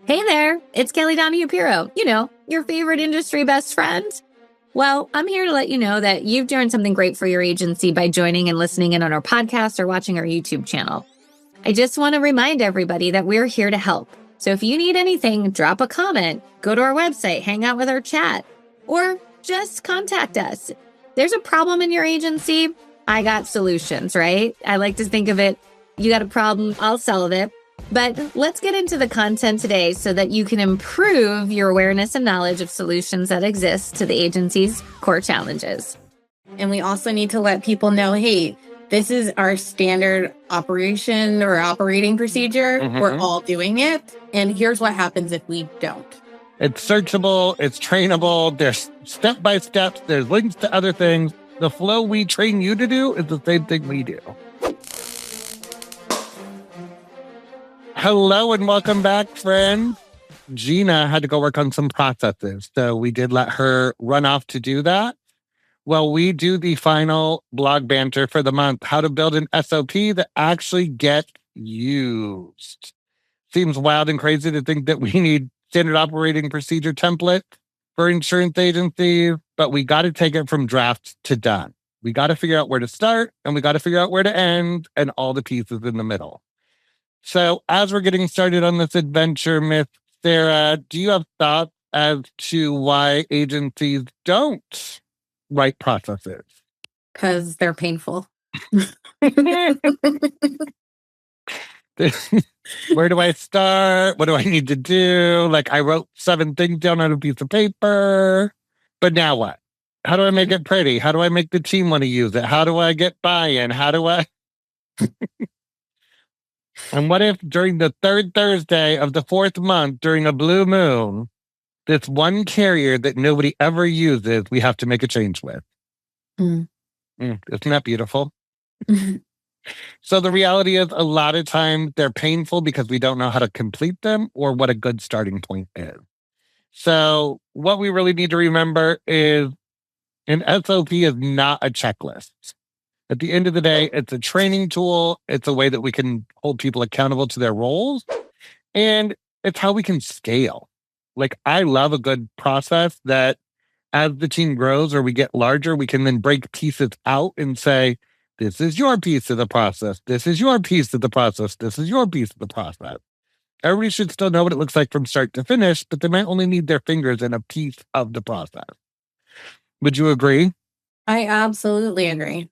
Hey there, it's Kelly Donahue Piro, your favorite industry best friend. Well, I'm here to let you know that you've done something great for your agency by joining and listening in on our podcast or watching our YouTube channel. I just want to remind everybody that we're here to help. So if you need anything, drop a comment, go to our website, hang out with our chat, or just contact us. There's a problem in your agency, I got solutions, right? I like to think of it, you got a problem, I'll solve it. But let's get into the content today so that you can improve your awareness and knowledge of solutions that exist to the agency's core challenges. And we also need to let people know, hey, this is our standard operation or operating procedure. We're all doing it. And here's what happens if we don't. It's searchable. It's trainable. There's step-by-steps. There's links to other things. The flow we train you to do is the same thing we do. Hello and welcome back, friends. Gina had to go work on some processes, so we did let her run off to do that. Well, we do the final blog banter for the month, how to build an SOP that actually gets used. Seems wild and crazy to think that we need standard operating procedure template for insurance agencies, but we got to take it from draft to done. We got to figure out where to start, and we got to figure out where to end, and all the pieces in the middle. So as we're getting started on this adventure, Miss Sarah, do you have thoughts as to why agencies don't write processes? Because they're painful. Where do I start? What do I need to do? Like, I wrote 7 things down on a piece of paper, but now what? How do I make it pretty? How do I make the team want to use it? How do I get buy-in? How do I... And what if during the 3rd Thursday of the 4th month, during a blue moon, this one carrier that nobody ever uses, we have to make a change with? Isn't that beautiful? So the reality is a lot of times they're painful because we don't know how to complete them or what a good starting point is. So what we really need to remember is an SOP is not a checklist. At the end of the day, it's a training tool. It's a way that we can hold people accountable to their roles. And it's how we can scale. Like, I love a good process that as the team grows or we get larger, we can then break pieces out and say, this is your piece of the process. This is your piece of the process. This is your piece of the process. Everybody should still know what it looks like from start to finish, but they might only need their fingers in a piece of the process. Would you agree? I absolutely agree.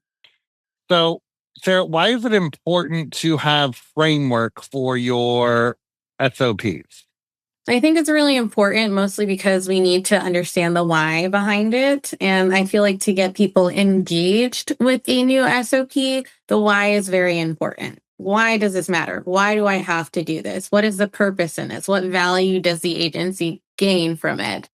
So, Sarah, why is it important to have framework for your SOPs? I think it's really important, mostly because we need to understand the why behind it. And I feel like to get people engaged with a new SOP, the why is very important. Why does this matter? Why do I have to do this? What is the purpose in this? What value does the agency gain from it?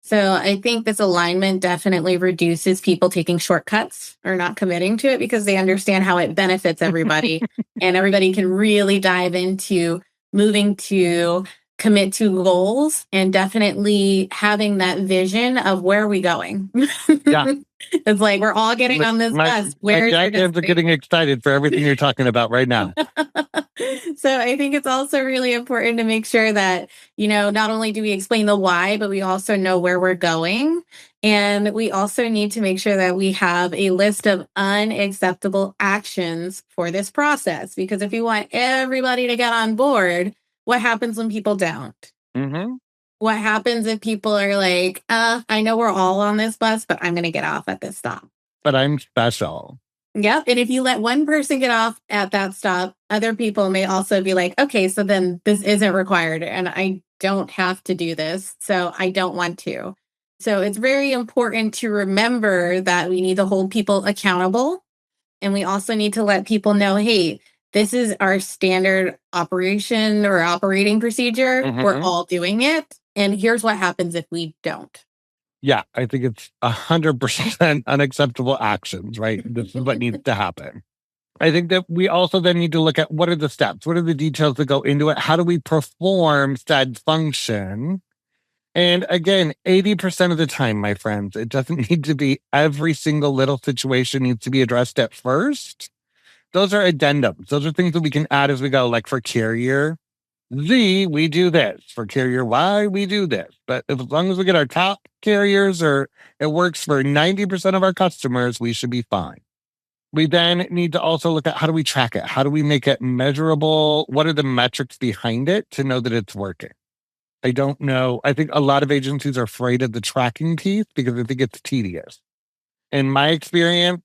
So I think this alignment definitely reduces people taking shortcuts or not committing to it because they understand how it benefits everybody. And everybody can really dive into moving to commit to goals and definitely having that vision of where are we going. Yeah. It's like we're all getting on this bus. My kids are getting excited for everything you're talking about right now. So I think it's also really important to make sure that, not only do we explain the why, but we also know where we're going. And we also need to make sure that we have a list of unacceptable actions for this process. Because if you want everybody to get on board, what happens when people don't? What happens if people are like, I know we're all on this bus, but I'm going to get off at this stop. But I'm special. Yep. And if you let one person get off at that stop, other people may also be like, okay, so then this isn't required and I don't have to do this. So I don't want to. So it's very important to remember that we need to hold people accountable. And we also need to let people know, hey, this is our standard operation or operating procedure. We're all doing it. And here's what happens if we don't. Yeah, I think it's 100% unacceptable actions, right? This is what needs to happen. I think that we also then need to look at what are the steps? What are the details that go into it? How do we perform said function? And again, 80% of the time, my friends, it doesn't need to be every single little situation needs to be addressed at first. Those are addendums. Those are things that we can add as we go, like for carrier. Z, we do this. For carrier Y, we do this. But as long as we get our top carriers or it works for 90% of our customers, we should be fine. We then need to also look at how do we track it? How do we make it measurable? What are the metrics behind it to know that it's working? I don't know. I think a lot of agencies are afraid of the tracking piece because they think it's tedious. In my experience,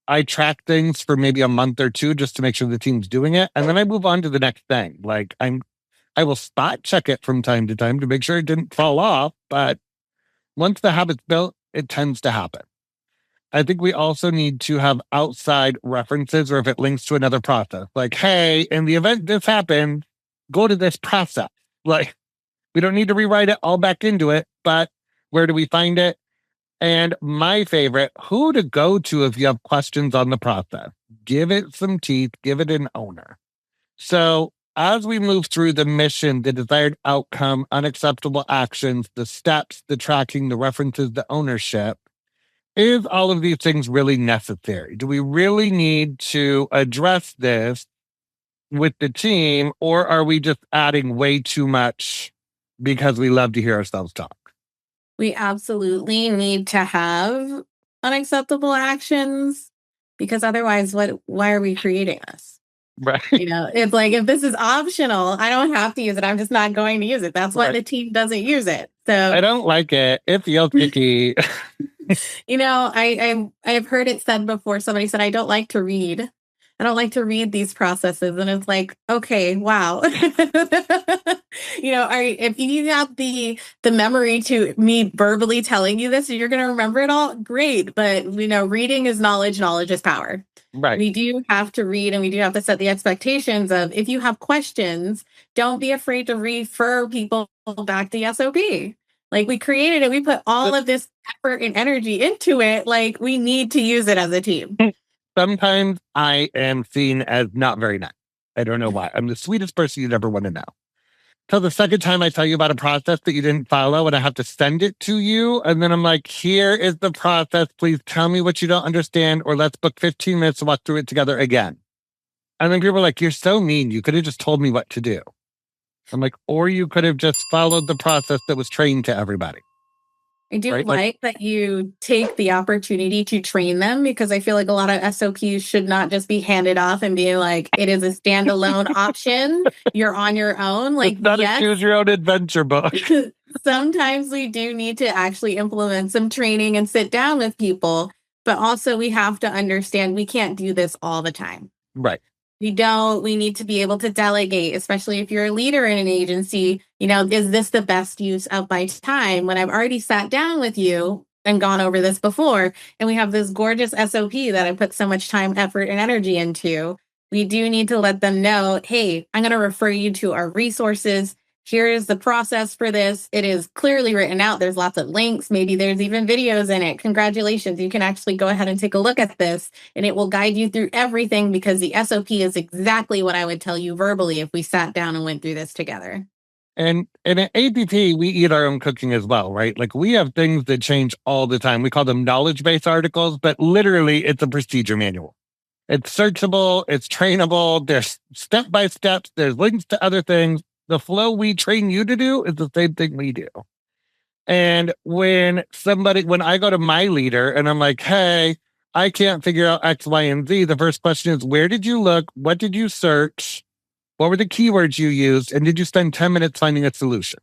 I track things for maybe a month or two just to make sure the team's doing it. And then I move on to the next thing. Like I will spot check it from time to time to make sure it didn't fall off. But once the habit's built, it tends to happen. I think we also need to have outside references or if it links to another process. Like, hey, in the event this happened, go to this process. Like, we don't need to rewrite it all back into it, but where do we find it? And my favorite, who to go to if you have questions on the process. Give it some teeth, give it an owner. So as we move through the mission, the desired outcome, unacceptable actions, the steps, the tracking, the references, the ownership, is all of these things really necessary? Do we really need to address this with the team, or are we just adding way too much because we love to hear ourselves talk? We absolutely need to have unacceptable actions because otherwise, why are we creating this? Right. It's like if this is optional, I don't have to use it. I'm just not going to use it. That's why the team doesn't use it. So I don't like it. It feels icky. I've heard it said before. Somebody said, I don't like to read. I don't like to read these processes. And it's like, okay, wow. If you have the memory to me verbally telling you this, you're going to remember it all. Great. But, reading is knowledge. Knowledge is power. Right. We do have to read and we do have to set the expectations of if you have questions, don't be afraid to refer people back to SOP. Like we created it, we put all of this effort and energy into it. Like we need to use it as a team. Sometimes I am seen as not very nice. I don't know why. I'm the sweetest person you'd ever want to know. So the second time I tell you about a process that you didn't follow and I have to send it to you. And then I'm like, here is the process. Please tell me what you don't understand or let's book 15 minutes to walk through it together again. And then people are like, you're so mean. You could have just told me what to do. I'm like, or you could have just followed the process that was trained to everybody. I do like that you take the opportunity to train them because I feel like a lot of SOPs should not just be handed off and be like, it is a standalone option. You're on your own. Like, it's not a choose your own adventure book. Sometimes we do need to actually implement some training and sit down with people, but also we have to understand we can't do this all the time. Right. We need to be able to delegate, especially if you're a leader in an agency. Is this the best use of my time when I've already sat down with you and gone over this before? And we have this gorgeous SOP that I put so much time, effort, and energy into. We do need to let them know, hey, I'm going to refer you to our resources. Here is the process for this. It is clearly written out. There's lots of links. Maybe there's even videos in it. Congratulations. You can actually go ahead and take a look at this and it will guide you through everything because the SOP is exactly what I would tell you verbally if we sat down and went through this together. And at APP, we eat our own cooking as well, right? Like we have things that change all the time. We call them knowledge-based articles, but literally it's a procedure manual. It's searchable, it's trainable, there's step-by-steps, there's links to other things. The flow we train you to do is the same thing we do. And when I go to my leader and I'm like, hey, I can't figure out X, Y, and Z, the first question is, where did you look? What did you search? What were the keywords you used? And did you spend 10 minutes finding a solution?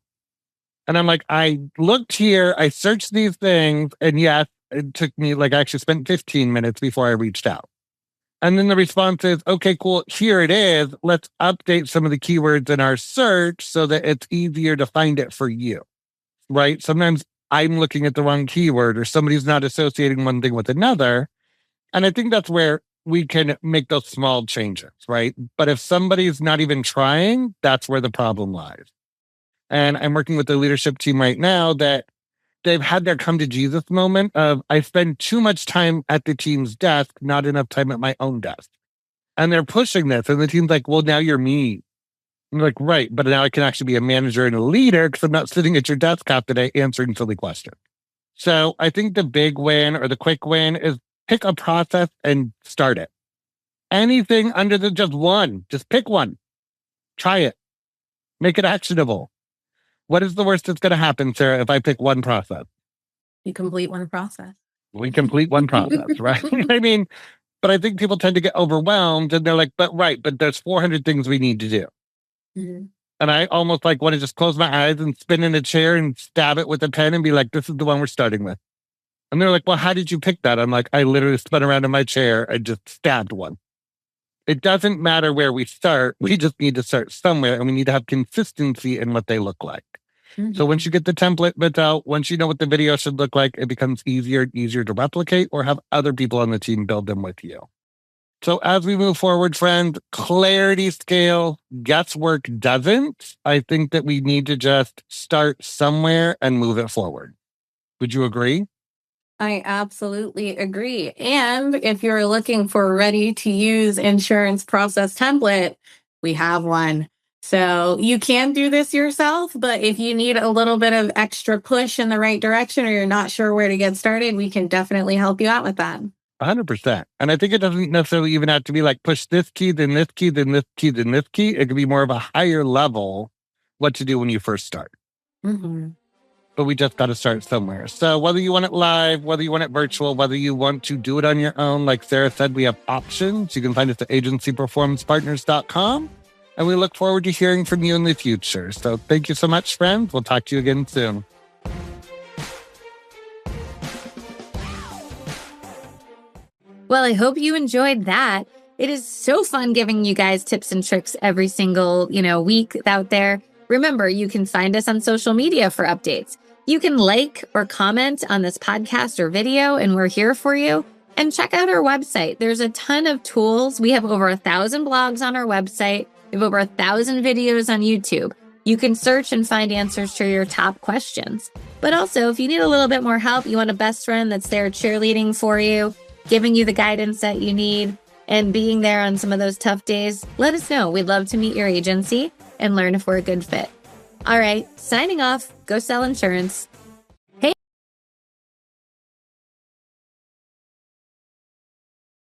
And I'm like, I looked here, I searched these things, and yes, it took me I actually spent 15 minutes before I reached out. And then the response is, okay, cool, here it is. Let's update some of the keywords in our search so that it's easier to find it for you, right? Sometimes I'm looking at the wrong keyword or somebody's not associating one thing with another. And I think that's where we can make those small changes, right? But if somebody's not even trying, that's where the problem lies. And I'm working with the leadership team right now that they've had their come to Jesus moment of I spend too much time at the team's desk, not enough time at my own desk. And they're pushing this. And the team's like, well, now you're me. I'm like, right. But now I can actually be a manager and a leader because I'm not sitting at your desk half the day answering silly questions. So I think the big win or the quick win is pick a process and start it. Anything under just pick one. Try it. Make it actionable. What is the worst that's going to happen, Sarah, if I pick one process? You complete one process. We complete one process, right? I mean, but I think people tend to get overwhelmed and they're like, but there's 400 things we need to do. Mm-hmm. And I almost like want to just close my eyes and spin in a chair and stab it with a pen and be like, this is the one we're starting with. And they're like, well, how did you pick that? I'm like, I literally spun around in my chair and just stabbed one. It doesn't matter where we start. We just need to start somewhere, and we need to have consistency in what they look like. Mm-hmm. So once you get the template built out, once you know what the video should look like, it becomes easier and easier to replicate or have other people on the team build them with you. So as we move forward, friend, clarity scale, guesswork doesn't. I think that we need to just start somewhere and move it forward. Would you agree? I absolutely agree. And if you're looking for a ready-to-use insurance process template, we have one. So you can do this yourself, but if you need a little bit of extra push in the right direction or you're not sure where to get started, we can definitely help you out with that. 100%. And I think it doesn't necessarily even have to be like push this key, then this key, then this key, then this key. It could be more of a higher level what to do when you first start. Mm-hmm. But we just got to start somewhere. So whether you want it live, whether you want it virtual, whether you want to do it on your own, like Sarah said, we have options. You can find us at agencyperformancepartners.com. And we look forward to hearing from you in the future. So thank you so much, friends. We'll talk to you again soon. Well, I hope you enjoyed that. It is so fun giving you guys tips and tricks every single, week out there. Remember, you can find us on social media for updates. You can like or comment on this podcast or video, and we're here for you. And check out our website. There's a ton of tools. We have over 1,000 blogs on our website. We have over 1,000 videos on YouTube. You can search and find answers to your top questions. But also, if you need a little bit more help, you want a best friend that's there cheerleading for you, giving you the guidance that you need, and being there on some of those tough days, let us know. We'd love to meet your agency and learn if we're a good fit. All right, signing off. Go sell insurance.